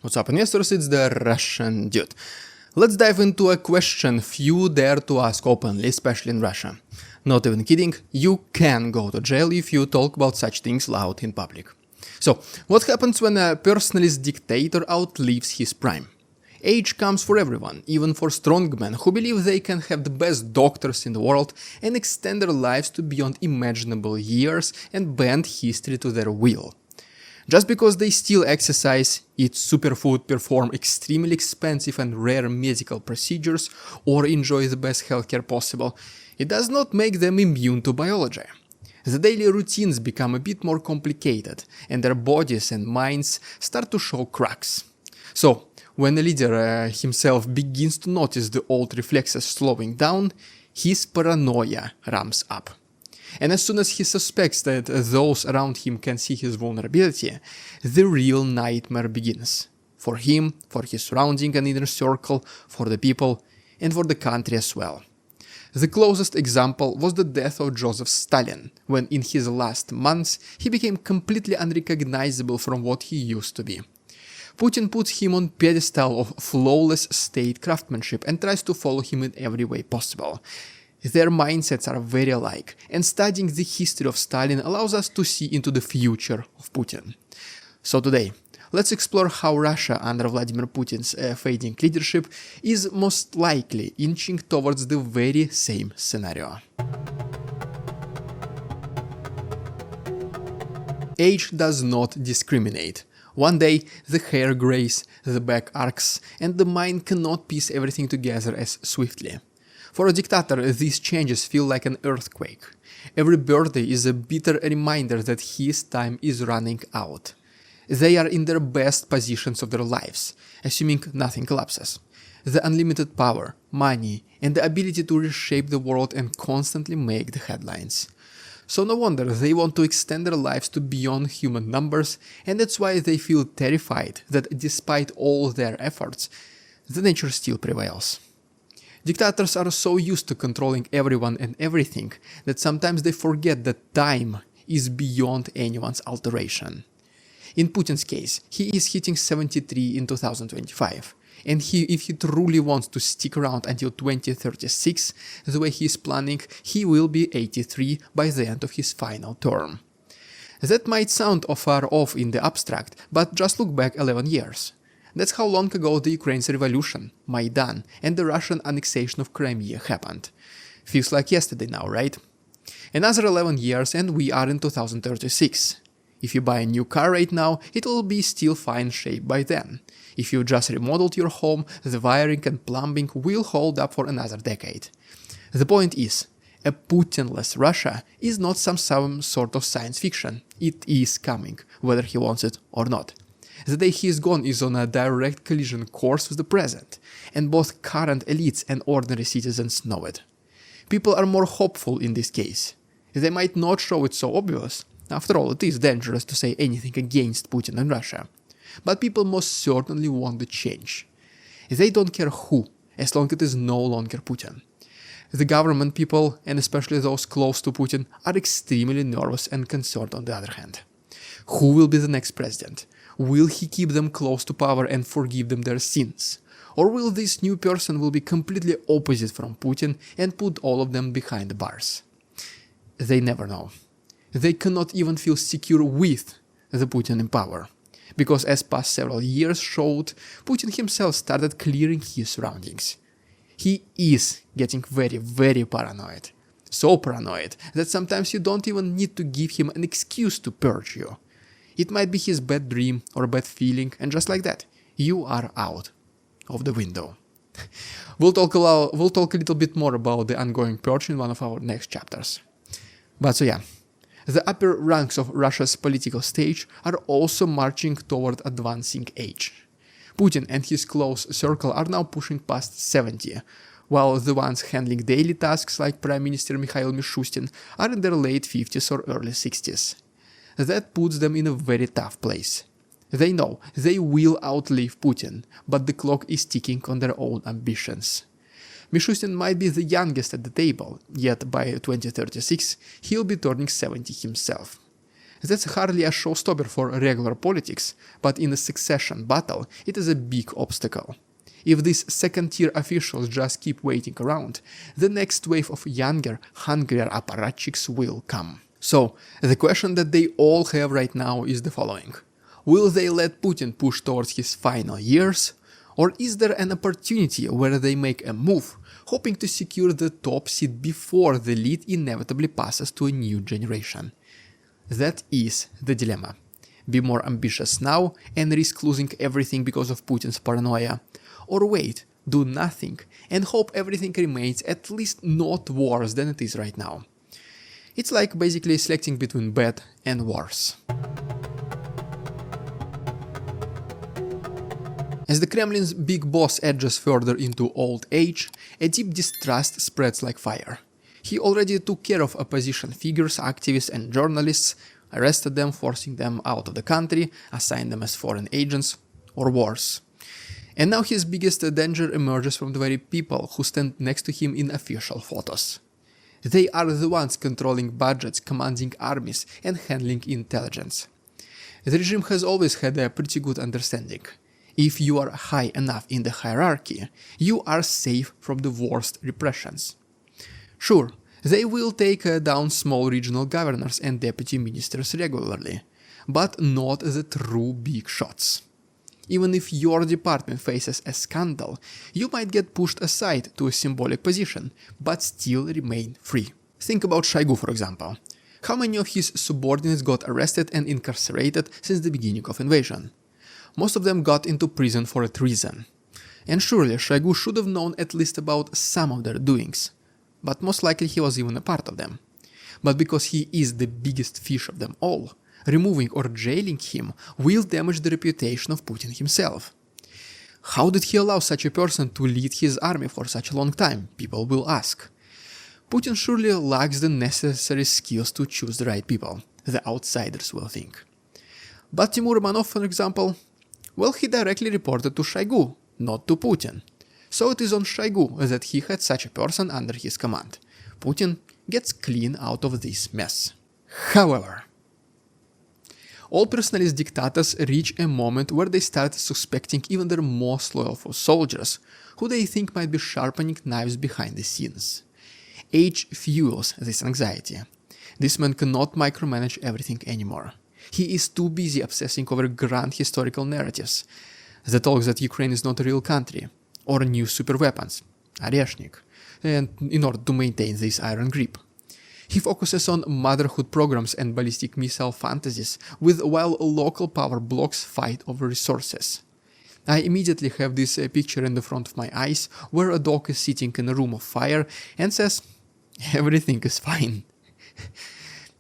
What's up, investors? It's the Russian dude. Let's dive into a question few dare to ask openly, especially in Russia. Not even kidding, you can go to jail if you talk about such things loud in public. So, what happens when a personalist dictator outlives his prime? Age comes for everyone, even for strongmen who believe they can have the best doctors in the world and extend their lives to beyond imaginable years and bend history to their will. Just because they still exercise, eat superfood, perform extremely expensive and rare medical procedures, or enjoy the best healthcare possible, it does not make them immune to biology. The daily routines become a bit more complicated, and their bodies and minds start to show cracks. So, when a leader himself begins to notice the old reflexes slowing down, his paranoia ramps up. And as soon as he suspects that those around him can see his vulnerability, the real nightmare begins. For him, for his surrounding and inner circle, for the people, and for the country as well. The closest example was the death of Joseph Stalin, when in his last months he became completely unrecognizable from what he used to be. Putin puts him on a pedestal of flawless state craftsmanship and tries to follow him in every way possible. Their mindsets are very alike, and studying the history of Stalin allows us to see into the future of Putin. So today, let's explore how Russia under Vladimir Putin's fading leadership is most likely inching towards the very same scenario. Age does not discriminate. One day, the hair grays, the back arcs, and the mind cannot piece everything together as swiftly. For a dictator, these changes feel like an earthquake. Every birthday is a bitter reminder that his time is running out. They are in their best positions of their lives, assuming nothing collapses. The unlimited power, money, and the ability to reshape the world and constantly make the headlines. So no wonder they want to extend their lives to beyond human numbers, and that's why they feel terrified that despite all their efforts, the nature still prevails. Dictators are so used to controlling everyone and everything that sometimes they forget that time is beyond anyone's alteration. In Putin's case, he is hitting 73 in 2025, and if he truly wants to stick around until 2036, the way he is planning, he will be 83 by the end of his final term. That might sound far off in the abstract, but just look back 11 years. That's how long ago the Ukraine's revolution, Maidan, and the Russian annexation of Crimea happened. Feels like yesterday now, right? Another 11 years and we are in 2036. If you buy a new car right now, it will be still fine shape by then. If you just remodeled your home, the wiring and plumbing will hold up for another decade. The point is, a Putinless Russia is not some sort of science fiction. It is coming, whether he wants it or not. The day he is gone is on a direct collision course with the present, and both current elites and ordinary citizens know it. People are more hopeful in this case. They might not show it so obvious. After all, it is dangerous to say anything against Putin and Russia. But people most certainly want the change. They don't care who, as long as it is no longer Putin. The government people, and especially those close to Putin, are extremely nervous and concerned on the other hand. Who will be the next president? Will he keep them close to power and forgive them their sins? Or will this new person will be completely opposite from Putin and put all of them behind the bars? They never know. They cannot even feel secure with the Putin in power. Because as past several years showed, Putin himself started clearing his surroundings. He is getting very, very paranoid. So paranoid that sometimes you don't even need to give him an excuse to purge you. It might be his bad dream or bad feeling, and just like that, you are out of the window. We'll talk a little bit more about the ongoing purge in one of our next chapters. But so yeah, the upper ranks of Russia's political stage are also marching toward advancing age. Putin and his close circle are now pushing past 70, while the ones handling daily tasks like Prime Minister Mikhail Mishustin are in their late 50s or early 60s. That puts them in a very tough place. They know they will outlive Putin, but the clock is ticking on their own ambitions. Mishustin might be the youngest at the table, yet by 2036 he'll be turning 70 himself. That's hardly a showstopper for regular politics, but in a succession battle, it is a big obstacle. If these second-tier officials just keep waiting around, the next wave of younger, hungrier apparatchiks will come. So, the question that they all have right now is the following. Will they let Putin push towards his final years? Or is there an opportunity where they make a move, hoping to secure the top seat before the lead inevitably passes to a new generation? That is the dilemma. Be more ambitious now and risk losing everything because of Putin's paranoia. Or wait, do nothing, and hope everything remains at least not worse than it is right now. It's like basically selecting between bad and worse. As the Kremlin's big boss edges further into old age, a deep distrust spreads like fire. He already took care of opposition figures, activists and journalists, arrested them, forcing them out of the country, assigned them as foreign agents, or worse. And now his biggest danger emerges from the very people who stand next to him in official photos. They are the ones controlling budgets, commanding armies, and handling intelligence. The regime has always had a pretty good understanding. If you are high enough in the hierarchy, you are safe from the worst repressions. Sure, they will take down small regional governors and deputy ministers regularly, but not the true big shots. Even if your department faces a scandal, you might get pushed aside to a symbolic position, but still remain free. Think about Shoigu, for example. How many of his subordinates got arrested and incarcerated since the beginning of invasion? Most of them got into prison for treason. And surely Shoigu should have known at least about some of their doings, but most likely he was even a part of them. But because he is the biggest fish of them all, removing or jailing him will damage the reputation of Putin himself. How did he allow such a person to lead his army for such a long time, people will ask. Putin surely lacks the necessary skills to choose the right people, the outsiders will think. But Timur Romanov, for example, well, he directly reported to Shoigu, not to Putin. So it is on Shoigu that he had such a person under his command. Putin gets clean out of this mess. However, all personalist dictators reach a moment where they start suspecting even their most loyal soldiers, who they think might be sharpening knives behind the scenes. Age fuels this anxiety. This man cannot micromanage everything anymore. He is too busy obsessing over grand historical narratives, the talks that Ukraine is not a real country, or new superweapons, Oreshnik, and in order to maintain this iron grip. He focuses on motherhood programs and ballistic missile fantasies, while local power blocks fight over resources. I immediately have this picture in the front of my eyes, where a dog is sitting in a room of fire and says, "Everything is fine."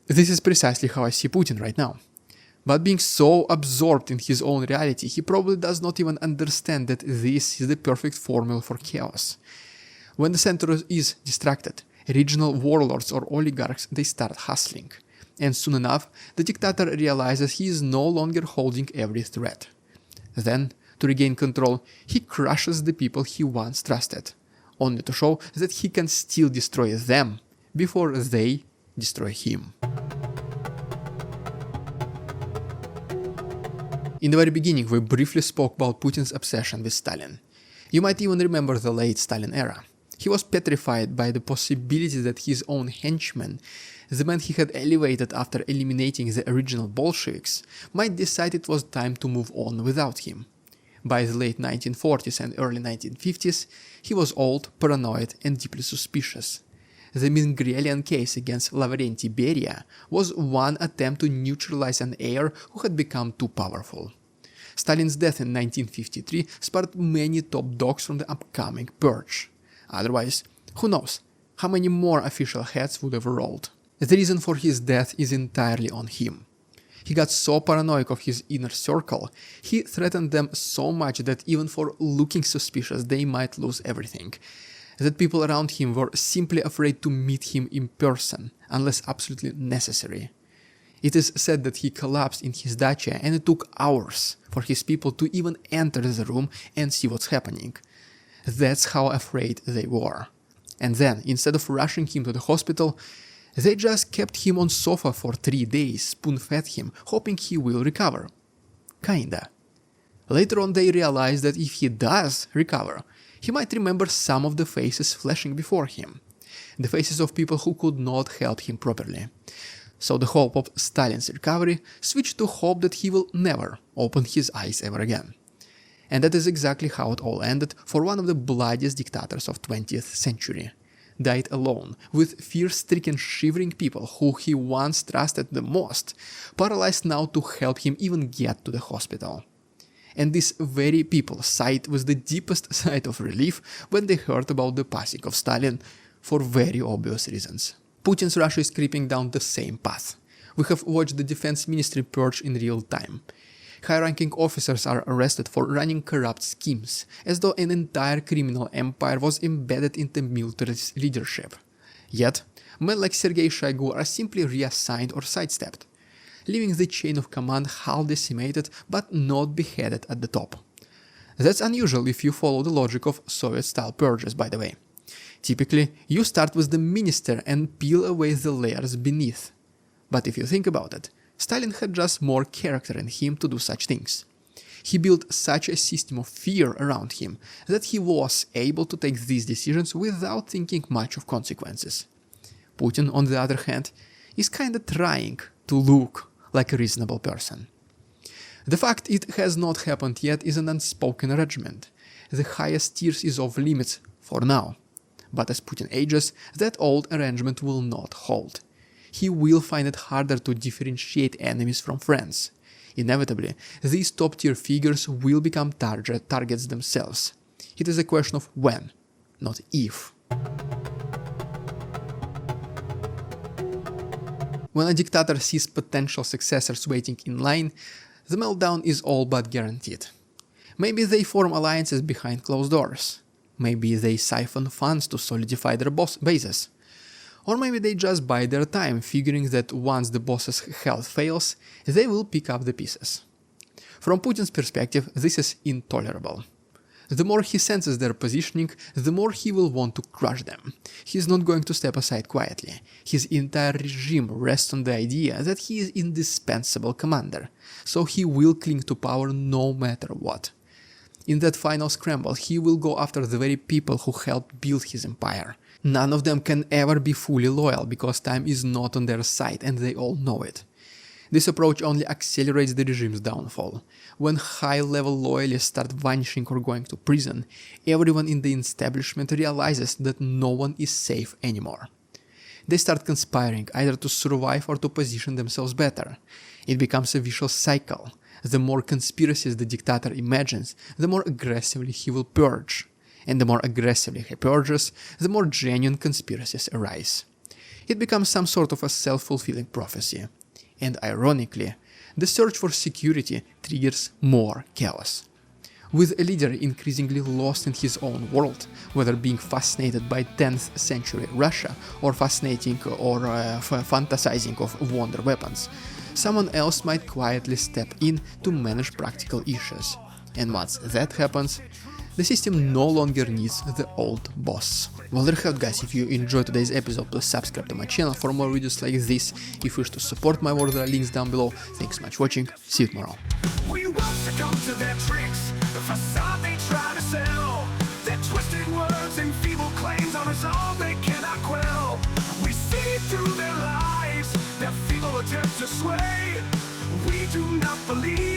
This is precisely how I see Putin right now. But being so absorbed in his own reality, he probably does not even understand that this is the perfect formula for chaos. When the center is distracted, regional warlords or oligarchs, they start hustling. And soon enough, the dictator realizes he is no longer holding every threat. Then, to regain control, he crushes the people he once trusted, only to show that he can still destroy them before they destroy him. In the very beginning, we briefly spoke about Putin's obsession with Stalin. You might even remember the late Stalin era. He was petrified by the possibility that his own henchman, the man he had elevated after eliminating the original Bolsheviks, might decide it was time to move on without him. By the late 1940s and early 1950s, he was old, paranoid, and deeply suspicious. The Mingrelian case against Lavrenti Beria was one attempt to neutralize an heir who had become too powerful. Stalin's death in 1953 sparked many top dogs from the upcoming purge. Otherwise, who knows how many more official heads would have rolled. The reason for his death is entirely on him. He got so paranoid of his inner circle, he threatened them so much that even for looking suspicious they might lose everything, that people around him were simply afraid to meet him in person, unless absolutely necessary. It is said that he collapsed in his dacha and it took hours for his people to even enter the room and see what's happening. That's how afraid they were. And then, instead of rushing him to the hospital, They just kept him on sofa for 3 days, spoon-fed him, hoping he will recover. Kinda. Later on they realized that if he does recover, he might remember some of the faces flashing before him. The faces of people who could not help him properly. So the hope of Stalin's recovery switched to hope that he will never open his eyes ever again. And that is exactly how it all ended for one of the bloodiest dictators of 20th century. Died alone, with fear-stricken shivering people who he once trusted the most, paralyzed now to help him even get to the hospital. And these very people sighed with the deepest sigh of relief when they heard about the passing of Stalin, for very obvious reasons. Putin's Russia is creeping down the same path. We have watched the defense ministry purge in real time. High-ranking officers are arrested for running corrupt schemes, as though an entire criminal empire was embedded in the military leadership. Yet, men like Sergei Shoigu are simply reassigned or sidestepped, leaving the chain of command half decimated but not beheaded at the top. That's unusual if you follow the logic of Soviet-style purges, by the way. Typically, you start with the minister and peel away the layers beneath. But if you think about it, Stalin had just more character in him to do such things. He built such a system of fear around him that he was able to take these decisions without thinking much of consequences. Putin, on the other hand, is kinda trying to look like a reasonable person. The fact it has not happened yet is an unspoken arrangement. The highest tiers is off limits for now. But as Putin ages, that old arrangement will not hold. He will find it harder to differentiate enemies from friends. Inevitably, these top-tier figures will become targets themselves. It is a question of when, not if. When a dictator sees potential successors waiting in line, the meltdown is all but guaranteed. Maybe they form alliances behind closed doors. Maybe they siphon funds to solidify their bases. Or maybe they just bide their time, figuring that once the boss's health fails, they will pick up the pieces. From Putin's perspective, this is intolerable. The more he senses their positioning, the more he will want to crush them. He is not going to step aside quietly. His entire regime rests on the idea that he is indispensable commander, so he will cling to power no matter what. In that final scramble, he will go after the very people who helped build his empire. None of them can ever be fully loyal because time is not on their side and they all know it. This approach only accelerates the regime's downfall. When high-level loyalists start vanishing or going to prison, everyone in the establishment realizes that no one is safe anymore. They start conspiring either to survive or to position themselves better. It becomes a vicious cycle. The more conspiracies the dictator imagines, the more aggressively he will purge. And the more aggressively he purges, the more genuine conspiracies arise. It becomes some sort of a self-fulfilling prophecy. And ironically, the search for security triggers more chaos. With a leader increasingly lost in his own world, whether being fascinated by 10th century Russia or fascinating or fantasizing of wonder weapons, someone else might quietly step in to manage practical issues. And once that happens, the system no longer needs the old boss. Well, there you have it, guys. If you enjoyed today's episode, please subscribe to my channel for more videos like this. If you wish to support my work, there are links down below. Thanks so much for watching. See you tomorrow. We won't succumb to their tricks, the facade they try to sell. Their twisted words and feeble claims on us all they cannot quell. We see through their lies, their feeble attempts to sway. We do not believe